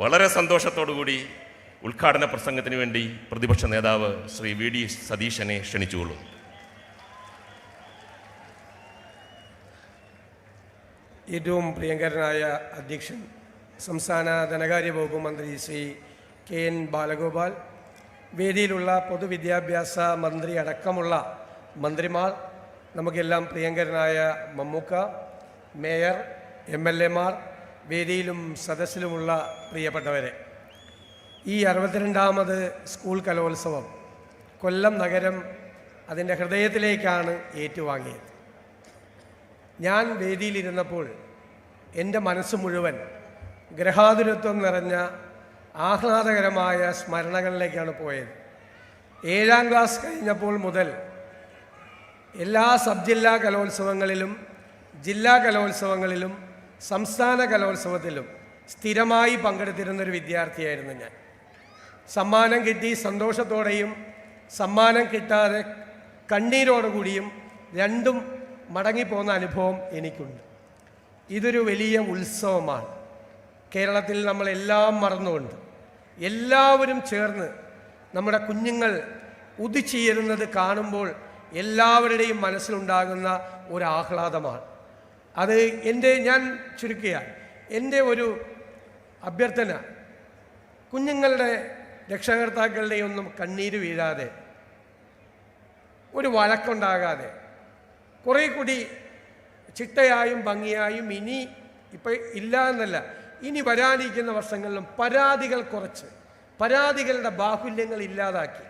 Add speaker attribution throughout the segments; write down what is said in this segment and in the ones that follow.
Speaker 1: വളരെ സന്തോഷത്തോടുകൂടി ഉദ്ഘാടന പ്രസംഗത്തിന് വേണ്ടി പ്രതിപക്ഷ നേതാവ് ശ്രീ വി.ഡി. സതീശനെ ക്ഷണിച്ചുകൊള്ളും.
Speaker 2: ഏറ്റവും പ്രിയങ്കരനായ അധ്യക്ഷൻ സംസ്ഥാന ധനകാര്യ വകുപ്പ് മന്ത്രി ശ്രീ കെ.എൻ. ബാലഗോപാൽ, വേദിയിലുള്ള പൊതുവിദ്യാഭ്യാസ മന്ത്രി അടക്കമുള്ള മന്ത്രിമാർ, നമുക്കെല്ലാം പ്രിയങ്കരനായ മമ്മൂക്ക, മേയർ, MLA മാർ, വേദിയിലും സദസ്സിലുമുള്ള പ്രിയപ്പെട്ടവരെ, ഈ 62ാമത് സ്കൂൾ കലോത്സവം കൊല്ലം നഗരം അതിൻ്റെ ഹൃദയത്തിലേക്കാണ് ഏറ്റുവാങ്ങിയത്. ഞാൻ വേദിയിലിരുന്നപ്പോൾ എൻ്റെ മനസ്സ് മുഴുവൻ ഗ്രഹാതുരത്വം നിറഞ്ഞ ആഹ്ലാദകരമായ സ്മരണകളിലേക്കാണ് പോയത്. 7ാം ക്ലാസ് കഴിഞ്ഞപ്പോൾ മുതൽ എല്ലാ സബ് ജില്ലാ കലോത്സവങ്ങളിലും, ജില്ലാ കലോത്സവങ്ങളിലും, സംസ്ഥാന കലോത്സവത്തിലും സ്ഥിരമായി പങ്കെടുത്തിരുന്നൊരു വിദ്യാർത്ഥിയായിരുന്നു ഞാൻ. സമ്മാനം കിട്ടി സന്തോഷത്തോടെയും സമ്മാനം കിട്ടാതെ കണ്ണീരോടുകൂടിയും രണ്ടും മടങ്ങിപ്പോകുന്ന അനുഭവം എനിക്കുണ്ട്. ഇതൊരു വലിയ ഉത്സവമാണ്. കേരളത്തിൽ നമ്മളെല്ലാം മറന്നുകൊണ്ട് എല്ലാവരും ചേർന്ന് നമ്മുടെ കുഞ്ഞുങ്ങൾ ഉദിച്ചുയരുന്നത് കാണുമ്പോൾ എല്ലാവരുടെയും മനസ്സിലുണ്ടാകുന്ന ഒരാഹ്ലാദമാണ് അത്. ഞാൻ ചുരുക്കുകയാണ്, എൻ്റെ ഒരു അഭ്യർത്ഥന, കുഞ്ഞുങ്ങളുടെ രക്ഷകർത്താക്കളുടെയൊന്നും കണ്ണീര് വീഴാതെ, ഒരു വഴക്കുണ്ടാകാതെ, കുറേ കൂടി ചിട്ടയായും ഭംഗിയായും, ഇനി ഇപ്പം ഇല്ല എന്നല്ല, ഇനി വരാനിരിക്കുന്ന വർഷങ്ങളിലും പരാതികൾ കുറച്ച്, പരാതികളുടെ ബാഹുല്യങ്ങൾ ഇല്ലാതാക്കി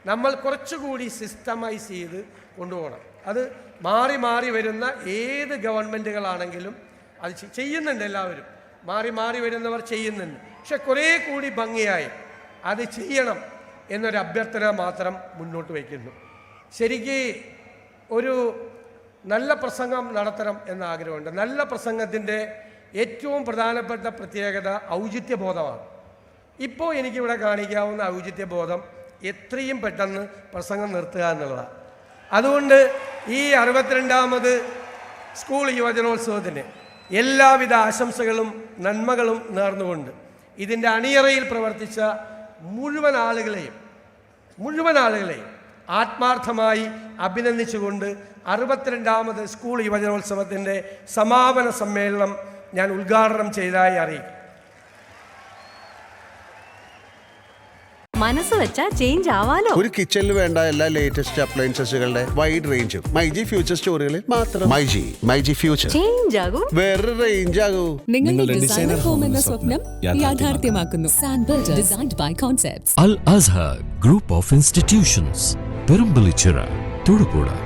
Speaker 2: നമ്മൾ കുറച്ചുകൂടി സിസ്റ്റമൈസ് ചെയ്ത് കൊണ്ടുപോകണം. അത് മാറി മാറി വരുന്ന ഏത് ഗവൺമെൻറ്റുകളാണെങ്കിലും അത് ചെയ്യുന്നുണ്ട്, എല്ലാവരും മാറി മാറി വരുന്നവർ ചെയ്യുന്നുണ്ട്. പക്ഷെ കുറേ കൂടി ഭംഗിയായി അത് ചെയ്യണം എന്നൊരു അഭ്യർത്ഥന മാത്രം മുന്നോട്ട് വയ്ക്കുന്നു. ശരിക്ക് ഒരു നല്ല പ്രസംഗം നടത്തണം എന്ന ആഗ്രഹമുണ്ട്. നല്ല പ്രസംഗത്തിൻ്റെ ഏറ്റവും പ്രധാനപ്പെട്ട പ്രത്യേകത ഔചിത്യബോധമാണ്. ഇപ്പോൾ എനിക്കിവിടെ കാണിക്കാവുന്ന ഔചിത്യബോധം എത്രയും പെട്ടെന്ന് പ്രസംഗം നിർത്തുക എന്നുള്ളതാണ്. അതുകൊണ്ട് ഈ 62ാമത് സ്കൂൾ യുവജനോത്സവത്തിന് എല്ലാവിധ ആശംസകളും നന്മകളും നേർന്നുകൊണ്ട് ഇതിൻ്റെ അണിയറയിൽ പ്രവർത്തിച്ച മുഴുവൻ ആളുകളെയും ആത്മാർത്ഥമായി അഭിനന്ദിച്ചുകൊണ്ട് 62ാമത് സ്കൂൾ യുവജനോത്സവത്തിൻ്റെ സമാപന സമ്മേളനം ഞാൻ ഉദ്ഘാടനം ചെയ്തതായി അറിയിക്കും.
Speaker 3: മനസ്സ് വെച്ചാ ചേഞ്ച് ആവാലോ.
Speaker 4: ഒരു കിച്ചണിൽ വേണ്ട എല്ലാ ലേറ്റസ്റ്റ് അപ്ലയൻസസുകളുടെ വൈഡ് റേഞ്ചും മൈജി ഫ്യൂച്ചർ സ്റ്റോറുകളിൽ മാത്രം. മൈജി ഫ്യൂച്ചർ
Speaker 3: ചേഞ്ച് ആകും,
Speaker 4: വേറെ റേഞ്ച് ആകും.
Speaker 5: നിങ്ങളുടെ ഡിസൈനർ ഹോം എന്ന സ്വപ്നം യാഥാർത്ഥ്യമാക്കുന്നു. Sand Builders, designed by concepts.
Speaker 6: Al Azhar Group of Institutions, Perambalichira, Thudupuzha.